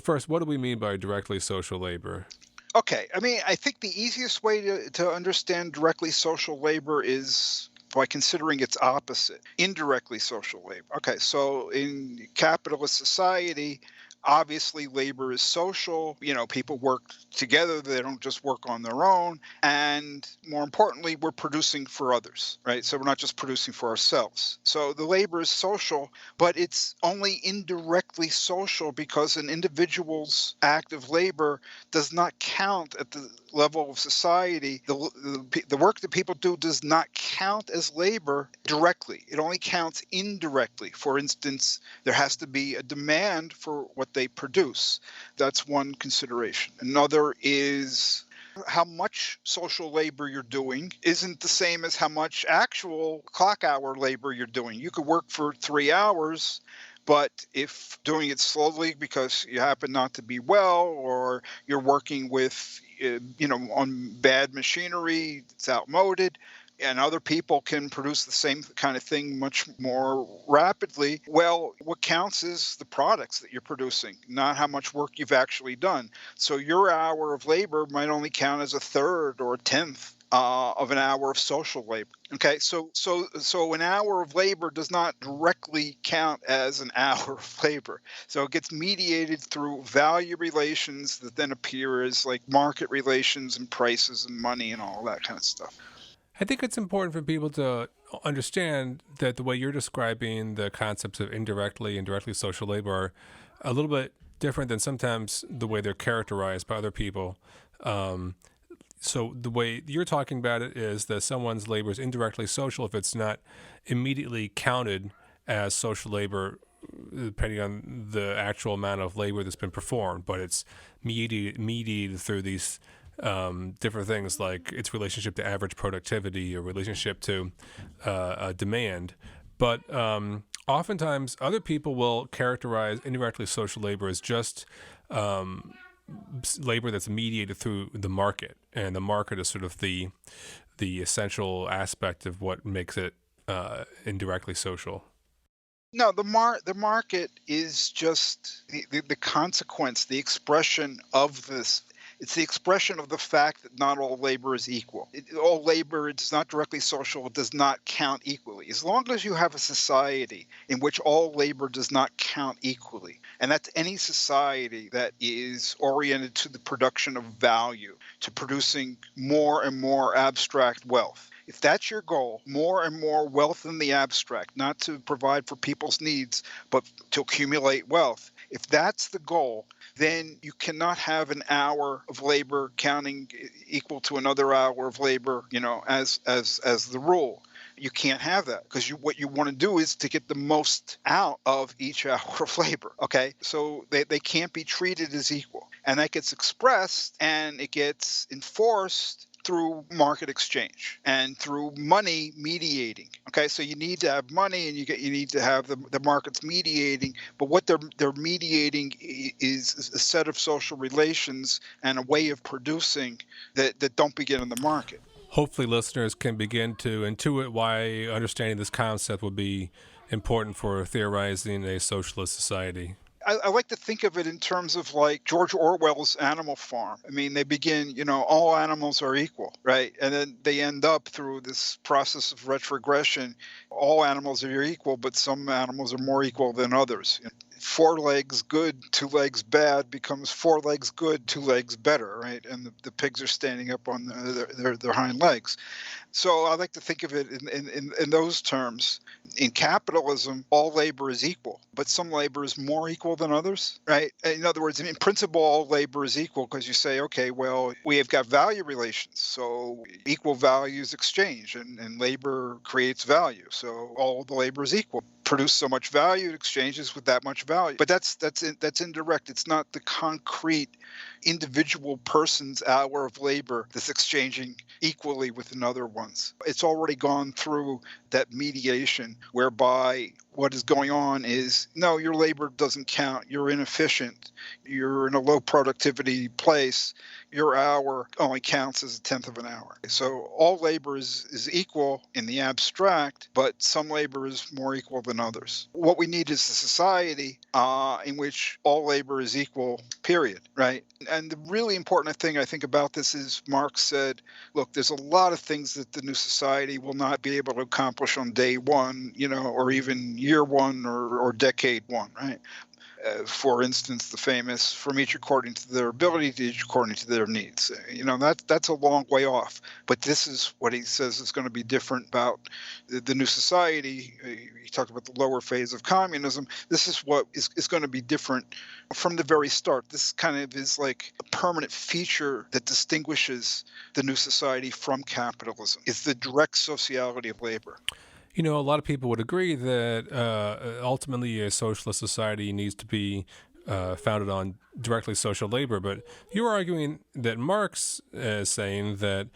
first, what do we mean by directly social labor? Okay, I think the easiest way to understand directly social labor is by considering its opposite, indirectly social labor. Okay, so in capitalist society, obviously labor is social. People work together, they don't just work on their own. And more importantly, we're producing for others, right? So we're not just producing for ourselves. So the labor is social, but it's only indirectly social because an individual's act of labor does not count at the level of society. The work that people do does not count as labor directly. It only counts indirectly. For instance, there has to be a demand for what they produce. That's one consideration. Another is how much social labor you're doing isn't the same as how much actual clock hour labor you're doing. You could work for 3 hours, but if doing it slowly because you happen not to be well, or you're working with, on bad machinery, it's outmoded, and other people can produce the same kind of thing much more rapidly, well, what counts is the products that you're producing, not how much work you've actually done. So your hour of labor might only count as a third or a tenth of an hour of social labor. Okay, so an hour of labor does not directly count as an hour of labor. So it gets mediated through value relations that then appear as like market relations and prices and money and all that kind of stuff. I think it's important for people to understand that the way you're describing the concepts of indirectly and directly social labor are a little bit different than sometimes the way they're characterized by other people. So the way you're talking about it is that someone's labor is indirectly social if it's not immediately counted as social labor, depending on the actual amount of labor that's been performed, but it's mediated through these different things like its relationship to average productivity or relationship to demand. But oftentimes other people will characterize indirectly social labor as just labor that's mediated through the market, and the market is sort of the essential aspect of what makes it indirectly social. No, the market is just the consequence, the expression of this. It's the expression of the fact that not all labor is equal. All labor is not directly social. It does not count equally. As long as you have a society in which all labor does not count equally, and that's any society that is oriented to the production of value, to producing more and more abstract wealth. If that's your goal, more and more wealth in the abstract, not to provide for people's needs, but to accumulate wealth, if that's the goal, then you cannot have an hour of labor counting equal to another hour of labor, as the rule. You can't have that, because what you want to do is to get the most out of each hour of labor. Okay, so they can't be treated as equal, and that gets expressed and it gets enforced through market exchange and through money mediating. Okay, so you need to have money, and you need to have the markets mediating. But what they're mediating is a set of social relations and a way of producing that don't begin in the market. Hopefully listeners can begin to intuit why understanding this concept would be important for theorizing a socialist society. I like to think of it in terms of like George Orwell's Animal Farm. I mean, they begin, all animals are equal, right? And then they end up through this process of retrogression. All animals are equal, but some animals are more equal than others. 4 legs good, 2 legs bad becomes 4 legs good, 2 legs better, right? And the pigs are standing up on their hind legs. So I like to think of it in those terms. In capitalism, all labor is equal, but some labor is more equal than others, right? In other words, in principle, all labor is equal because you say, okay, well, we have got value relations. So equal values exchange and labor creates value. So all the labor is equal. Produce so much value, it exchanges with that much value. But that's indirect. It's not the concrete individual person's hour of labor that's exchanging equally with another one's. It's already gone through that mediation whereby what is going on is, no, your labor doesn't count. You're inefficient. You're in a low productivity place. Your hour only counts as a tenth of an hour. So all labor is equal in the abstract, but some labor is more equal than others. What we need is a society in which all labor is equal, period, right? And the really important thing I think about this is Marx said, look, there's a lot of things that the new society will not be able to accomplish on day one, or even year one or decade one, right? For instance, the famous from each according to their ability to each according to their needs. That's a long way off. But this is what he says is going to be different about the new society. He talked about the lower phase of communism. This is what is going to be different from the very start. This kind of is like a permanent feature that distinguishes the new society from capitalism. It's the direct sociality of labor. A lot of people would agree that ultimately a socialist society needs to be founded on directly social labor. But you're arguing that Marx is saying that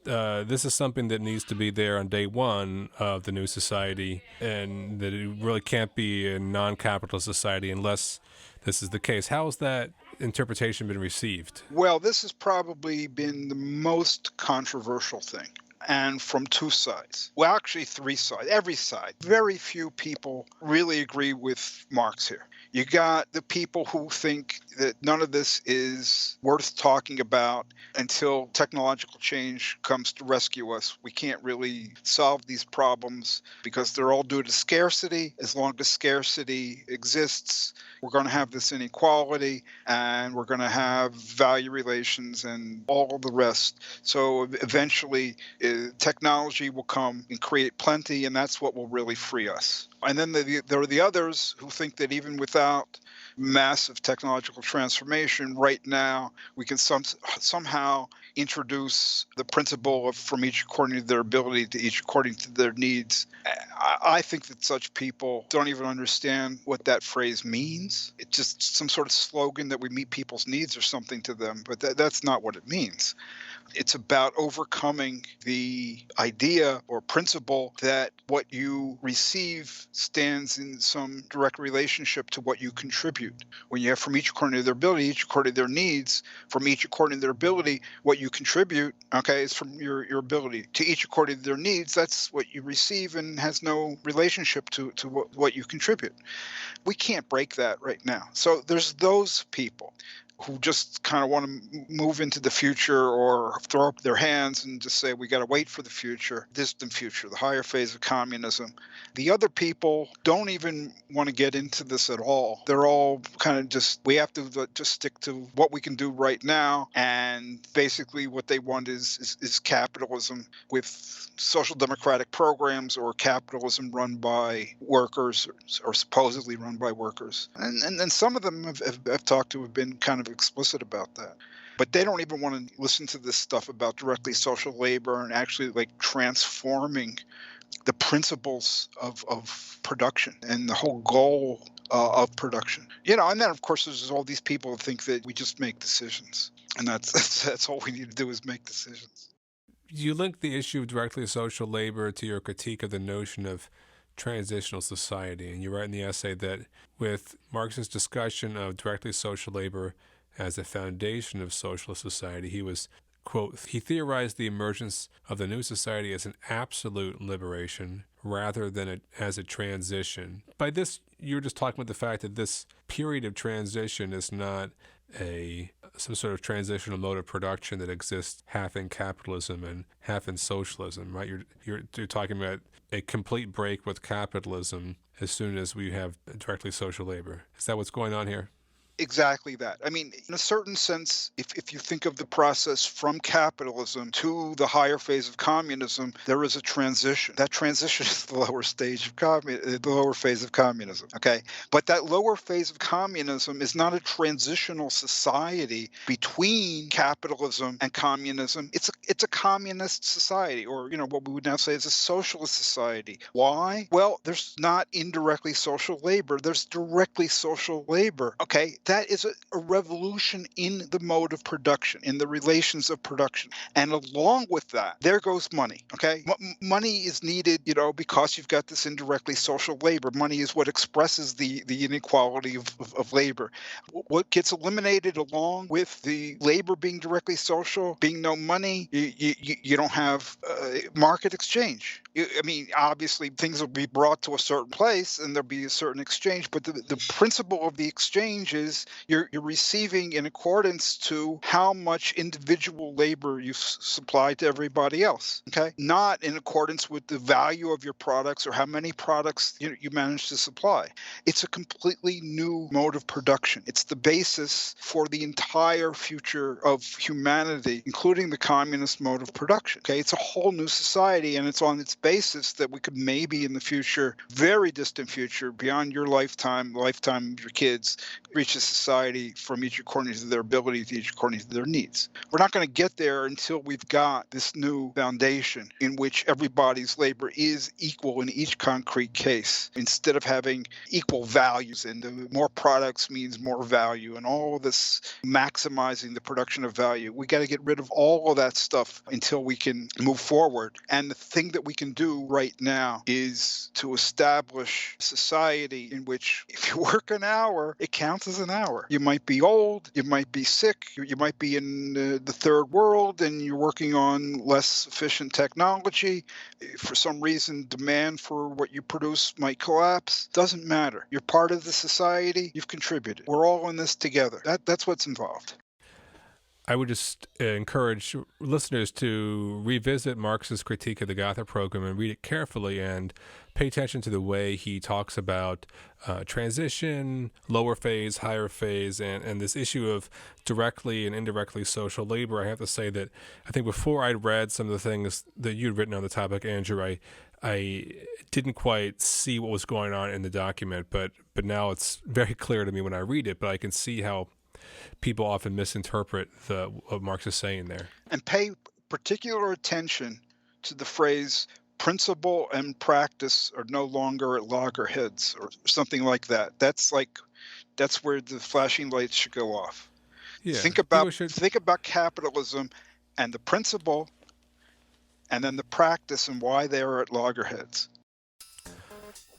this is something that needs to be there on day one of the new society, and that it really can't be a non-capitalist society unless this is the case. How has that interpretation been received? Well, this has probably been the most controversial thing. And from 2 sides. Well, actually 3 sides, every side. Very few people really agree with Marx here. You got the people who think that none of this is worth talking about until technological change comes to rescue us. We can't really solve these problems because they're all due to scarcity. As long as scarcity exists, we're going to have this inequality and we're going to have value relations and all the rest. So eventually technology will come and create plenty, and that's what will really free us. And then there are the others who think that even without massive technological transformation, right now we can somehow introduce the principle of from each according to their ability to each according to their needs. I think that such people don't even understand what that phrase means. It's just some sort of slogan that we meet people's needs or something to them, but that's not what it means. It's about overcoming the idea or principle that what you receive stands in some direct relationship to what you contribute. When you have from each according to their ability, each according to their needs, from each according to their ability, what you contribute, okay, is from your ability. To each according to their needs, that's what you receive and has no relationship to what you contribute. We can't break that right now. So there's those people who just kind of want to move into the future or throw up their hands and just say, we got to wait for the future, distant future, the higher phase of communism. The other people don't even want to get into this at all. They're all kind of just, we have to just stick to what we can do right now. And basically what they want is capitalism with social democratic programs or capitalism run by workers or supposedly run by workers. And some of them I've talked to have been kind of explicit about that. But they don't even want to listen to this stuff about directly social labor and actually like transforming the principles of production and the whole goal of production. And then of course there's all these people who think that we just make decisions, and that's all we need to do is make decisions. You link the issue of directly social labor to your critique of the notion of transitional society, and you write in the essay that with Marx's discussion of directly social labor as a foundation of socialist society, he was quote, he theorized the emergence of the new society as an absolute liberation rather than as a transition. By this, you're just talking about the fact that this period of transition is not some sort of transitional mode of production that exists half in capitalism and half in socialism, right? You're talking about a complete break with capitalism as soon as we have directly social labor. Is that what's going on here? Exactly that. I mean, in a certain sense, if you think of the process from capitalism to the higher phase of communism, there is a transition. That transition is the lower stage of the lower phase of communism. Okay, but that lower phase of communism is not a transitional society between capitalism and communism. It's a communist society, or what we would now say is a socialist society. Why? Well, there's not indirectly social labor. There's directly social labor. Okay. That is a revolution in the mode of production, in the relations of production. And along with that, there goes money, okay? Money is needed, because you've got this indirectly social labor. Money is what expresses the inequality of labor. What gets eliminated along with the labor being directly social, being no money, you don't have market exchange. Obviously, things will be brought to a certain place and there'll be a certain exchange, but the principle of the exchange is you're receiving in accordance to how much individual labor you've supplied to everybody else, okay? Not in accordance with the value of your products or how many products you manage to supply. It's a completely new mode of production. It's the basis for the entire future of humanity, including the communist mode of production, okay? It's a whole new society, and it's on its basis that we could maybe in the future, very distant future, beyond your lifetime of your kids, reach a society from each according to their abilities, each according to their needs. We're not going to get there until we've got this new foundation in which everybody's labor is equal in each concrete case, instead of having equal values, and the more products means more value, and all of this maximizing the production of value. We got to get rid of all of that stuff until we can move forward. And the thing that we can do right now is to establish a society in which if you work an hour, it counts as an hour. You might be old, you might be sick, you might be in the third world and you're working on less efficient technology. For some reason, demand for what you produce might collapse. Doesn't matter. You're part of the society. You've contributed. We're all in this together. That's what's involved. I would just encourage listeners to revisit Marx's critique of the Gotha program and read it carefully and pay attention to the way he talks about transition, lower phase, higher phase, and this issue of directly and indirectly social labor. I have to say that I think before I'd read some of the things that you'd written on the topic, Andrew, I didn't quite see what was going on in the document, but now it's very clear to me when I read it, but I can see how people often misinterpret what Marx is saying there. And pay particular attention to the phrase principle and practice are no longer at loggerheads or something like that. That's where the flashing lights should go off. Yeah, think about capitalism and the principle and then the practice and why they are at loggerheads.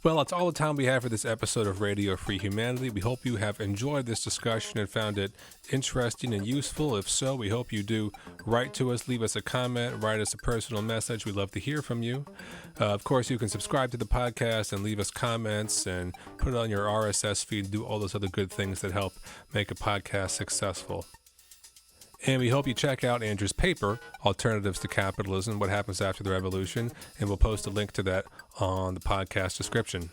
Well, that's all the time we have for this episode of Radio Free Humanity. We hope you have enjoyed this discussion and found it interesting and useful. If so, we hope you do write to us, leave us a comment, write us a personal message. We'd love to hear from you. Of course, you can subscribe to the podcast and leave us comments and put it on your RSS feed, do all those other good things that help make a podcast successful. And we hope you check out Andrew's paper, Alternatives to Capitalism, What Happens After the Revolution, and we'll post a link to that on the podcast description.